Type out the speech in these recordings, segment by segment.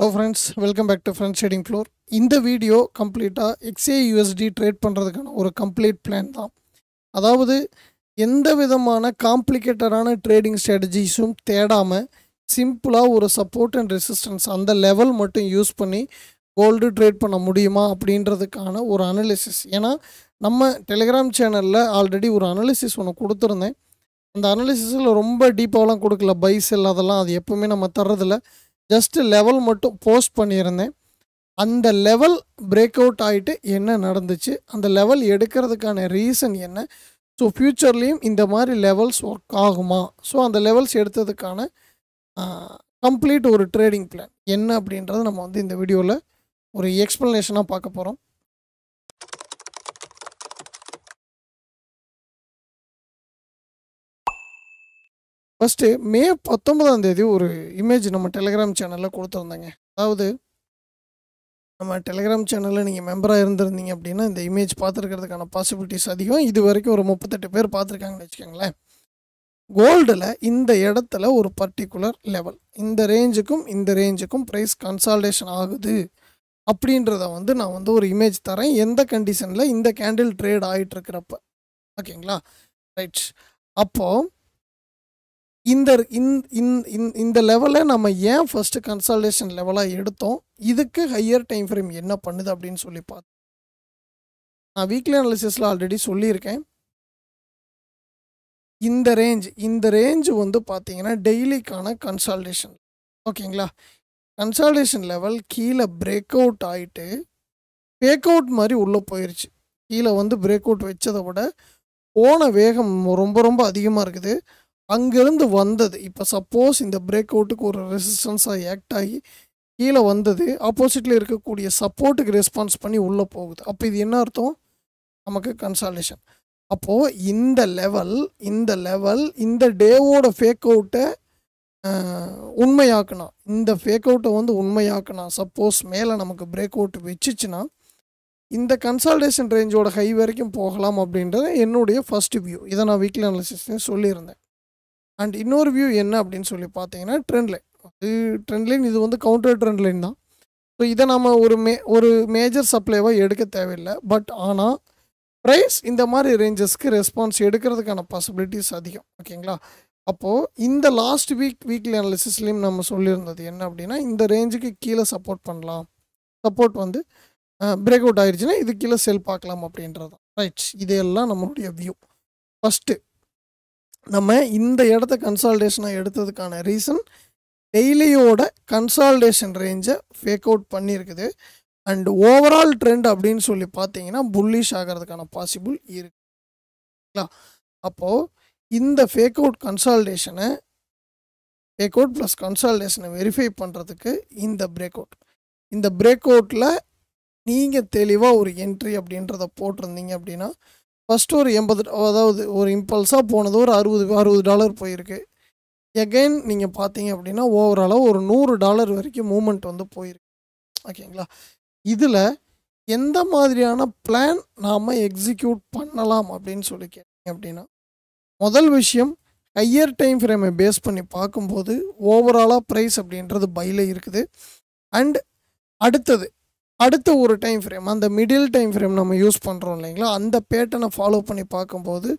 Hello friends, welcome back to Friends Trading Floor. இந்த video கம்ப்ளீட்டாக XAUSD trade பண்ணுறதுக்கான ஒரு கம்ப்ளீட் பிளான் தான். அதாவது எந்த விதமான காம்ப்ளிகேட்டடான ட்ரேடிங் ஸ்ட்ராட்டஜிஸும் தேடாமல் சிம்பிளாக ஒரு சப்போர்ட் அண்ட் ரெசிஸ்டன்ஸ் அந்த லெவல் மட்டும் யூஸ் பண்ணி கோல்டு ட்ரேட் பண்ண முடியுமா அப்படின்றதுக்கான ஒரு அனலிசிஸ். ஏன்னா நம்ம டெலிகிராம் சேனலில் ஆல்ரெடி ஒரு அனலிசிஸ் ஒன்று கொடுத்துருந்தேன். அந்த அனலிசிஸில் ரொம்ப டீப்பாகலாம் கொடுக்கல, பை செல் அதெல்லாம் அது எப்போவுமே நம்ம தர்றதில்ல. ஜஸ்ட்டு லெவல் மட்டும் போஸ்ட் பண்ணியிருந்தேன். அந்த லெவல் பிரேக் அவுட் ஆகிட்டு என்ன நடந்துச்சு, அந்த லெவல் எடுக்கிறதுக்கான ரீசன் என்ன, ஸோ ஃப்யூச்சர்லேயும் இந்த மாதிரி லெவல்ஸ் ஒர்க் ஆகுமா, ஸோ அந்த லெவல்ஸ் எடுத்ததுக்கான கம்ப்ளீட் ஒரு ட்ரேடிங் பிளான் என்ன அப்படின்றத நம்ம வந்து இந்த வீடியோவில் ஒரு எக்ஸ்ப்ளனேஷனாக பார்க்க போகிறோம். ஃபஸ்ட்டு மே 19 ஒரு இமேஜ் நம்ம டெலிகிராம் சேனலில் கொடுத்துருந்தேங்க. அதாவது நம்ம டெலிகிராம் சேனலில் நீங்கள் மெம்பராக இருந்திருந்தீங்க அப்படின்னா இந்த இமேஜ் பார்த்துருக்கிறதுக்கான பாசிபிலிட்டிஸ் அதிகம். இது வரைக்கும் ஒரு 38 பேர் பார்த்துருக்காங்கன்னு வச்சுக்கோங்களேன். கோல்டில் இந்த இடத்துல ஒரு பர்டிகுலர் லெவல், இந்த ரேஞ்சுக்கும் ப்ரைஸ் கன்சால்டேஷன் ஆகுது அப்படின்றத வந்து நான் வந்து ஒரு இமேஜ் தரேன். எந்த கண்டிஷனில் இந்த கேண்டில் ட்ரேட் ஆகிட்டுருக்கிறப்ப, ஓகேங்களா, ரைட். அப்போது இந்த லெவலை நம்ம ஏன் ஃபஸ்ட்டு கன்சால்டேஷன் லெவலாக எடுத்தோம், இதுக்கு ஹையர் டைம் ஃப்ரேம் என்ன பண்ணுது அப்படின்னு சொல்லி பார்த்தோம். நான் வீக்லி அனாலிசிஸில் ஆல்ரெடி சொல்லியிருக்கேன். இந்த ரேஞ்சு வந்து பார்த்தீங்கன்னா டெய்லிக்கான கன்சால்டேஷன், ஓகேங்களா. கன்சால்டேஷன் லெவல் கீழே பிரேக் அவுட் ஆகிட்டு பேக் அவுட் மாதிரி உள்ளே போயிடுச்சு. கீழே வந்து பிரேக் அவுட் வச்சதை விட போன வேகம் ரொம்ப அதிகமாக இருக்குது. அங்கேருந்து வந்தது, இப்போ சப்போஸ் இந்த பிரேக் அவுட்டுக்கு ஒரு ரெசிஸ்டன்ஸாக ஆக்ட் ஆகி கீழே வந்தது, ஆப்போசிட்டில் இருக்கக்கூடிய சப்போர்ட்டுக்கு ரெஸ்பான்ஸ் பண்ணி உள்ளே போகுது. அப்போ இது என்ன அர்த்தம், நமக்கு கன்சால்டேஷன். அப்போது இந்த லெவல் இந்த டேவோட ஃபேக் அவுட்டை உண்மையாக்குனா, இந்த ஃபேக் அவுட்டை வந்து உண்மையாக்குனா, சப்போஸ் மேலே நமக்கு பிரேக் அவுட் வச்சுச்சுன்னா இந்த கன்சால்டேஷன் ரேஞ்சோட ஹை வரைக்கும் போகலாம் அப்படின்றது என்னுடைய ஃபஸ்ட்டு வியூ. இதை நான் வீக்லி அனாலிசிஸ்லேயும் சொல்லியிருந்தேன். அண்ட் இன்னொரு வியூ என்ன அப்படின்னு சொல்லி பார்த்தீங்கன்னா ட்ரெண்ட் லைன் இது வந்து கவுண்டர் ட்ரெண்ட் லைன் தான். ஸோ இதை நம்ம ஒரு மேஜர் சப்ளைவாக எடுக்க தேவையில்லை. பட் ஆனால் ப்ரைஸ் இந்த மாதிரி ரேஞ்சஸ்க்கு ரெஸ்பான்ஸ் எடுக்கிறதுக்கான பாசிபிலிட்டிஸ் அதிகம், ஓகேங்களா. அப்போது இந்த லாஸ்ட் வீக்லி அனாலிசிஸ்லேயும் நம்ம சொல்லியிருந்தது என்ன அப்படின்னா, இந்த ரேஞ்சுக்கு கீழே சப்போர்ட் பண்ணலாம், சப்போர்ட் வந்து பிரேக் அவுட் ஆயிடுச்சுன்னா இது கீழே செல் பார்க்கலாம் அப்படின்றது தான், ரைட். இதெல்லாம் நம்மளுடைய வியூ. ஃபஸ்ட்டு நம்ம இந்த இடத்த கன்சால்டேஷனாக எடுத்ததுக்கான ரீசன் டெய்லியோட கன்சால்டேஷன் ரேஞ்சை ஃபேக் அவுட் பண்ணியிருக்குது. அண்ட் ஓவரால் ட்ரெண்ட் அப்படின்னு சொல்லி பார்த்தீங்கன்னா புல்லிஷ் ஆகிறதுக்கான பாசிபிள் இருக்குங்களா. அப்போது இந்த ஃபேக் அவுட் ப்ளஸ் கன்சால்டேஷனை வெரிஃபை பண்ணுறதுக்கு இந்த பிரேக் அவுட்டில் நீங்கள் தெளிவாக ஒரு என்ட்ரி அப்படின்றத போட்டிருந்தீங்க அப்படின்னா, ஃபஸ்ட்டு ஒரு 80, அதாவது ஒரு இம்பல்ஸாக போனது ஒரு $60 போயிருக்கு. எகைன் நீங்கள் பார்த்தீங்க அப்படின்னா ஓவராலாக ஒரு $100 வரைக்கும் மூமெண்ட் வந்து போயிருக்கு, ஓகேங்களா. இதில் எந்த மாதிரியான பிளான் நாம் எக்ஸிக்யூட் பண்ணலாம் அப்படின்னு சொல்லி கேட்டீங்க அப்படின்னா, முதல் விஷயம் ஹையர் டைம் ஃப்ரேமை பேஸ் பண்ணி பார்க்கும்போது ஓவராலாக ப்ரைஸ் அப்படின்றது பையில் இருக்குது. அண்ட் அடுத்த ஒரு டைம் ஃப்ரேம், அந்த மிடில் டைம் ஃப்ரேம் நம்ம யூஸ் பண்ணுறோம் இல்லைங்களா, அந்த பேட்டர்னை ஃபாலோ பண்ணி பார்க்கும்போது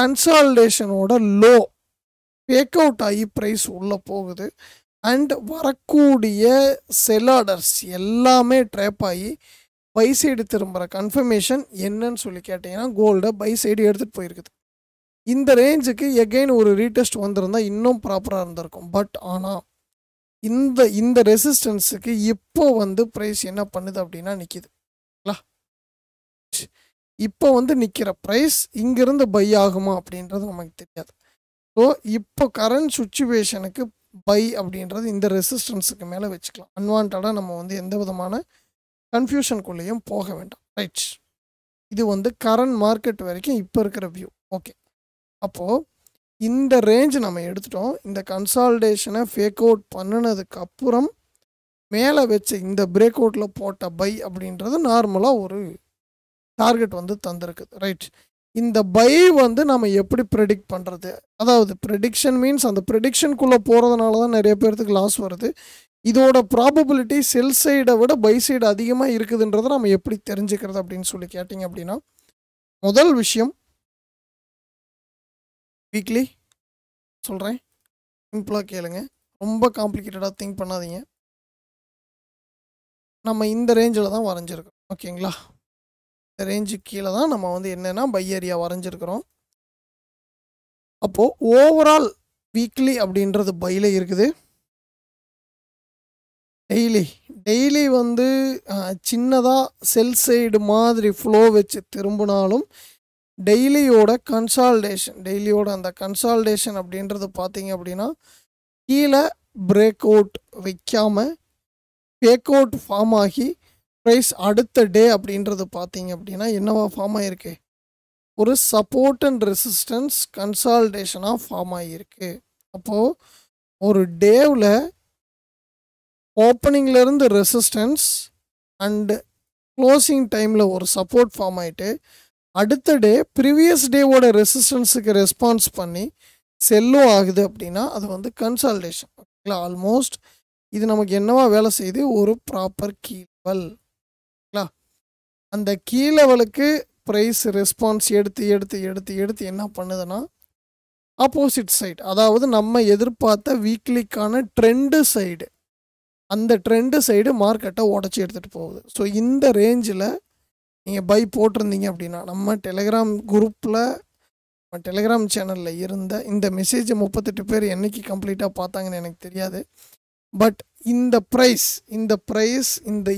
கன்சால்டேஷனோட லோ ஃபேக் அவுட் ஆகி ப்ரைஸ் உள்ளே போகுது. அண்ட் வரக்கூடிய செல் ஆர்டர்ஸ் எல்லாமே ட்ராப் ஆகி பை சைடு திரும்புகிற கன்ஃபர்மேஷன் என்னன்னு சொல்லி கேட்டிங்கன்னா கோல்டை பை சைடு எடுத்துகிட்டு போயிருக்குது. இந்த ரேஞ்சுக்கு எகைன் ஒரு ரீடெஸ்ட் வந்திருந்தால் இன்னும் ப்ராப்பராக இருந்திருக்கும். பட் ஆனால் இந்த ரெசிஸ்டன்ஸுக்கு இப்போ வந்து ப்ரைஸ் என்ன பண்ணுது அப்படின்னா நிற்கிதுங்களா. இப்போ வந்து நிற்கிற ப்ரைஸ் இங்கிருந்து பை ஆகுமா அப்படின்றது நமக்கு தெரியாது. ஸோ இப்போ கரண்ட் சுச்சுவேஷனுக்கு பை அப்படின்றது இந்த ரெசிஸ்டன்ஸுக்கு மேலே வச்சுக்கலாம். அன்வான்டாக நம்ம வந்து எந்த விதமான கன்ஃபியூஷனுக்குள்ளேயும் போக வேண்டாம், ரைட். இது வந்து கரண்ட் மார்க்கெட் வரைக்கும் இப்போ இருக்கிற வியூ, ஓகே. அப்போது இந்த ரேஞ்ச் நம்ம எடுத்துட்டோம். இந்த கன்சால்டேஷனை ஃபேக் அவுட் பண்ணினதுக்கு அப்புறம் மேலே வச்ச இந்த பிரேக் அவுட்டில் போட்ட பை அப்படின்றது நார்மலாக ஒரு டார்கெட் வந்து தந்திருக்குது, ரைட். இந்த பை வந்து நம்ம எப்படி ப்ரெடிக்ட் பண்ணுறது, அதாவது ப்ரெடிக்ஷன் மீன்ஸ் அந்த ப்ரெடிக்ஷனுக்குள்ளே போகிறதுனால தான் நிறைய பேர்த்துக்கு லாஸ் வருது. இதோட ப்ராபபிலிட்டி செல் சைடை விட பை சைடு அதிகமாக இருக்குதுன்றதை நம்ம எப்படி தெரிஞ்சுக்கிறது அப்படின்னு சொல்லி கேட்டிங்க அப்படின்னா, முதல் விஷயம் வீக்லி சொல்கிறேன், சிம்பிளாக கேளுங்க, ரொம்ப காம்ப்ளிகேட்டடாக திங்க் பண்ணாதீங்க. நம்ம இந்த ரேஞ்சில் தான் வரைஞ்சிருக்கோம், ஓகேங்களா? இந்த ரேஞ்சுக்கு கீழே தான் நம்ம வந்து என்னென்னா பை ஏரியா வரைஞ்சிருக்கிறோம். அப்போது ஓவரால் வீக்லி அப்படின்றது பையில் இருக்குது. டெய்லி வந்து சின்னதாக செல் சைடு மாதிரி ஃப்ளோ வச்சு திரும்பினாலும் டெய்லியோட அந்த கன்சால்டேஷன் அப்படின்றது பார்த்தீங்க அப்படின்னா, கீழே பிரேக் அவுட் வைக்காமல் ஃபேக் அவுட் ஃபார்ம் ஆகி ப்ரைஸ் அடுத்த டே அப்படின்றது பார்த்தீங்க அப்படின்னா என்னவா ஃபார்ம் ஆகிருக்கு, ஒரு சப்போர்ட் அண்ட் ரெசிஸ்டன்ஸ் கன்சால்டேஷனாக ஃபார்ம் ஆகியிருக்கு. அப்போது ஒரு டேவில் ஓப்பனிங்லேருந்து ரெசிஸ்டன்ஸ் அண்டு க்ளோசிங் டைமில் ஒரு சப்போர்ட் ஃபார்ம் ஆகிட்டு அடுத்த டே ப்ரீவியஸ் டேவோட ரெசிஸ்டன்ஸுக்கு ரெஸ்பான்ஸ் பண்ணி செல்லும் ஆகுது அப்படின்னா அது வந்து கன்சால்டேஷன், ஓகேங்களா? ஆல்மோஸ்ட் இது நமக்கு என்னவா வேலை செய்யுது, ஒரு ப்ராப்பர் கீ லெவல், ஓகேங்களா? அந்த கீ லெவலுக்கு ப்ரைஸ் ரெஸ்பான்ஸ் எடுத்து என்ன பண்ணுதுன்னா ஆப்போசிட் சைடு, அதாவது நம்ம எதிர்பார்த்த வீக்லிக்கான ட்ரெண்டு சைடு, அந்த ட்ரெண்டு சைடு மார்க்கெட்டை உடச்சி எடுத்துகிட்டு போகுது. ஸோ இந்த ரேஞ்சில் நீங்கள் பை போட்டிருந்தீங்க அப்படின்னா நம்ம டெலிகிராம் குரூப்பில் டெலிகிராம் சேனலில் இருந்த இந்த மெசேஜை 38 பேர் என்றைக்கு கம்ப்ளீட்டாக பார்த்தாங்கன்னு எனக்கு தெரியாது. பட் இந்த ப்ரைஸ் இந்த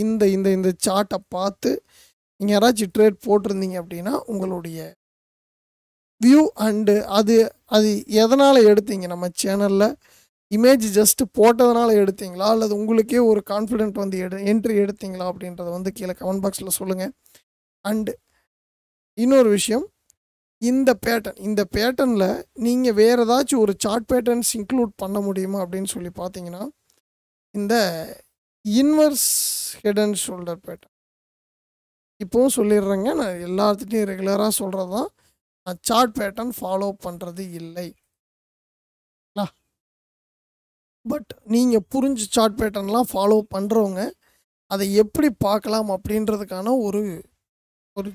இந்த இந்த இந்த சார்ட்டை பார்த்து நீங்கள் யாராச்சும் ட்ரேட் போட்டிருந்தீங்க அப்படின்னா உங்களுடைய வியூ அண்டு அது எதனால் எடுத்தீங்க, நம்ம சேனலில் இமேஜ் ஜஸ்ட்டு போட்டதுனால எடுத்தீங்களா அல்லது உங்களுக்கே ஒரு கான்ஃபிடென்ட் வந்து என்ட்ரி எடுத்தீங்களா அப்படின்றத வந்து கீழே கமெண்ட் பாக்ஸில் சொல்லுங்கள். அண்டு இன்னொரு விஷயம், இந்த பேட்டர்னில் நீங்கள் வேறு ஏதாச்சும் ஒரு சார்ட் பேட்டர்ன்ஸ் இன்க்ளூட் பண்ண முடியுமா அப்படின்னு சொல்லி பார்த்தீங்கன்னா இந்த inverse head and shoulder pattern இப்போவும் சொல்லிடுறேங்க, நான் எல்லாத்துட்டையும் ரெகுலராக சொல்கிறது தான், நான் சார்ட் பேட்டர்ன் ஃபாலோ பண்ணுறது இல்லை. பட் நீங்கள் புரிஞ்சு சார்ட் பேட்டர்ன்லாம் ஃபாலோ பண்ணுறவங்க அதை எப்படி பார்க்கலாம் அப்படின்றதுக்கான ஒரு ஒரு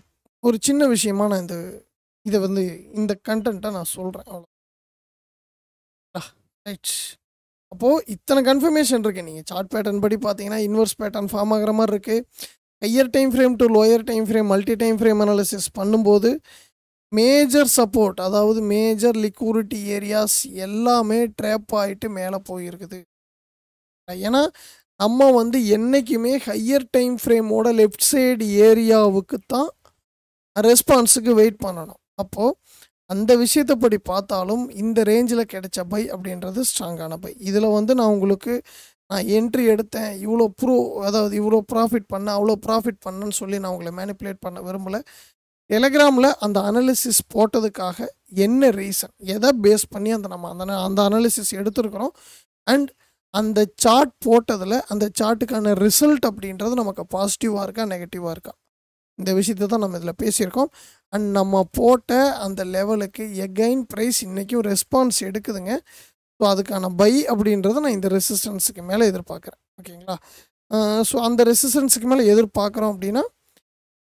ஒரு சின்ன விஷயமா நான் இதை வந்து இந்த கண்டென்ட்டை நான் சொல்கிறேன், அவ்வளோ ரைட். அப்போது இத்தனை கன்ஃபர்மேஷன் இருக்குது. நீங்கள் சார்ட் பேட்டர்ன் படி பார்த்தீங்கன்னா இன்வெர்ஸ் பேட்டர்ன் ஃபார்ம் ஆகிற மாதிரி இருக்குது. Higher time frame to lower time frame multi time frame analysis பண்ணும்போது மேஜர் சப்போர்ட், அதாவது மேஜர் லிக்விடிட்டி ஏரியாஸ் எல்லாமே ட்ராப் ஆகிட்டு மேலே போயிருக்குது. ஏன்னா நம்ம வந்து என்றைக்குமே ஹையர் டைம் ஃப்ரேமோட லெஃப்ட் சைடு ஏரியாவுக்கு தான் ரெஸ்பான்ஸுக்கு வெயிட் பண்ணணும். அப்போது அந்த விஷயத்தை படி பார்த்தாலும் இந்த ரேஞ்சில் கிடைச்ச பை அப்படின்றது ஸ்ட்ராங்கான பை. இதில் வந்து நான் என்ட்ரி எடுத்தேன், இவ்வளோ ப்ராஃபிட் பண்ணேன், அவ்வளோ ப்ராஃபிட் பண்ணேன்னு சொல்லி நான் உங்களை மேனிப்புலேட் பண்ண விரும்பலை. டெலிகிராமில் அந்த அனாலிசிஸ் போட்டதுக்காக என்ன ரீசன், எதை பேஸ் பண்ணி அந்த அனாலிசிஸ் எடுத்துருக்குறோம் அண்ட் அந்த சார்ட் போட்டதில் அந்த சார்ட்டுக்கான ரிசல்ட் அப்படின்றது நமக்கு பாசிட்டிவாக இருக்கா நெகட்டிவாக இருக்கா, இந்த விஷயத்தை தான் நம்ம இதில் பேசியிருக்கோம். அண்ட் நம்ம போட்ட அந்த லெவலுக்கு எகைன் ப்ரைஸ் இன்றைக்கும் ரெஸ்பான்ஸ் எடுக்குதுங்க. ஸோ அதுக்கான பை அப்படின்றத நான் இந்த ரெசிஸ்டன்ஸுக்கு மேலே எதிர்பார்க்குறேன், ஓகேங்களா? ஸோ அந்த ரெசிஸ்டன்ஸுக்கு மேலே எதிர்பார்க்குறோம் அப்படின்னா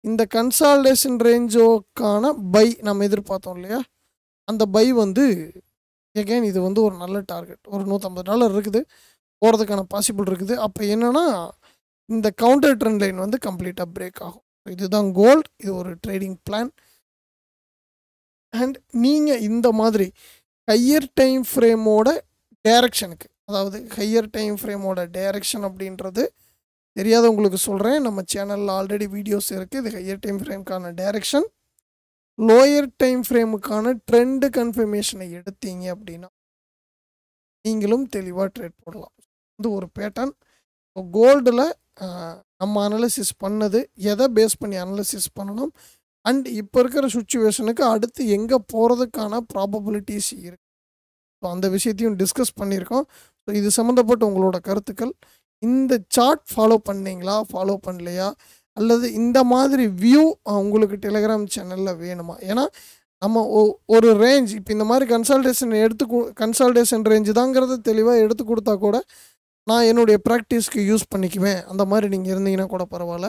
இந்த கன்சால்டேஷன் ரேஞ்சோக்கான பை நம்ம எதிர்பார்த்தோம் இல்லையா, அந்த பை வந்து எகைன் இது வந்து ஒரு நல்ல டார்கெட், ஒரு $150 இருக்குது, போகிறதுக்கான பாசிபிள் இருக்குது. அப்போ என்னென்னா இந்த கவுண்டர் ட்ரெண்ட் லைன் வந்து கம்ப்ளீட்டாக பிரேக் ஆகும். இதுதான் கோல்ட், இது ஒரு ட்ரேடிங் பிளான். அண்ட் நீங்கள் இந்த மாதிரி ஹையர் டைம் ஃப்ரேமோட டைரக்ஷனுக்கு, அதாவது ஹையர் டைம் ஃப்ரேமோட டைரக்ஷன் அப்படின்றது தெரியாதவங்களுக்கு சொல்கிறேன், நம்ம சேனலில் ஆல்ரெடி வீடியோஸ் இருக்குது. இது ஹையர் டைம் ஃப்ரேமுக்கான டைரக்ஷன், லோயர் டைம் ஃப்ரேமுக்கான ட்ரெண்டு கன்ஃபர்மேஷனை எடுத்தீங்க அப்படின்னா நீங்களும் தெளிவாக ட்ரேட் போடலாம். இது ஒரு பேட்டர்ன். கோல்டில் நம்ம அனாலிசிஸ் பண்ணது எதை பேஸ் பண்ணி அனாலிசிஸ் பண்ணணும் அண்ட் இப்போ இருக்கிற சுச்சுவேஷனுக்கு அடுத்து எங்கே போகிறதுக்கான ப்ராபபிலிட்டிஸ் இருக்குது, ஸோ அந்த விஷயத்தையும் டிஸ்கஸ் பண்ணியிருக்கோம். ஸோ இது சம்மந்தப்பட்ட உங்களோட கருத்துக்கள், இந்த சார்ட் ஃபாலோ பண்ணீங்களா ஃபாலோ பண்ணலையா, அல்லது இந்த மாதிரி வியூ உங்களுக்கு டெலிகிராம் சேனலில் வேணுமா? ஏன்னா நம்ம ஒரு ரேஞ்ச் இப்போ இந்த மாதிரி கன்சல்டேஷன் ரேஞ்சு தாங்கிறத தெளிவாக எடுத்து கொடுத்தா கூட நான் என்னுடைய ப்ராக்டிஸ்க்கு யூஸ் பண்ணிக்குவேன் அந்த மாதிரி நீங்கள் இருந்தீங்கன்னா கூட பரவாயில்ல.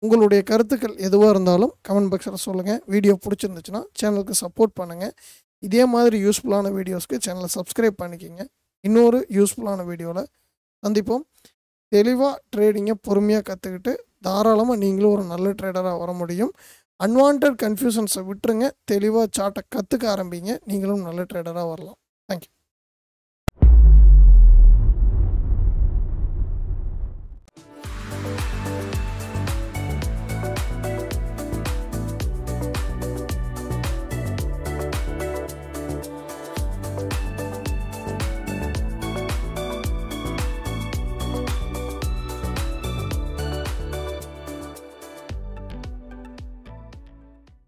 உங்களுடைய கருத்துக்கள் எதுவாக இருந்தாலும் கமெண்ட் பாக்ஸில் சொல்லுங்கள். வீடியோ பிடிச்சிருந்துச்சுன்னா சேனலுக்கு சப்போர்ட் பண்ணுங்கள். இதே மாதிரி யூஸ்ஃபுல்லான வீடியோஸ்க்கு சேனலை சப்ஸ்கிரைப் பண்ணிக்கிங்க. இன்னொரு யூஸ்ஃபுல்லான வீடியோவில் சந்திப்போம். தெளிவாக ட்ரேடிங்கை பொறுமையாக கற்றுக்கிட்டு தாராளமாக நீங்களும் ஒரு நல்ல ட்ரேடராக வர முடியும். அன்வான்ட் கன்ஃபியூஷன்ஸை விட்டுருங்க. தெளிவாக சார்ட்டை கற்றுக்க ஆரம்பிங்க. நீங்களும் நல்ல ட்ரேடராக வரலாம். தேங்க்யூ.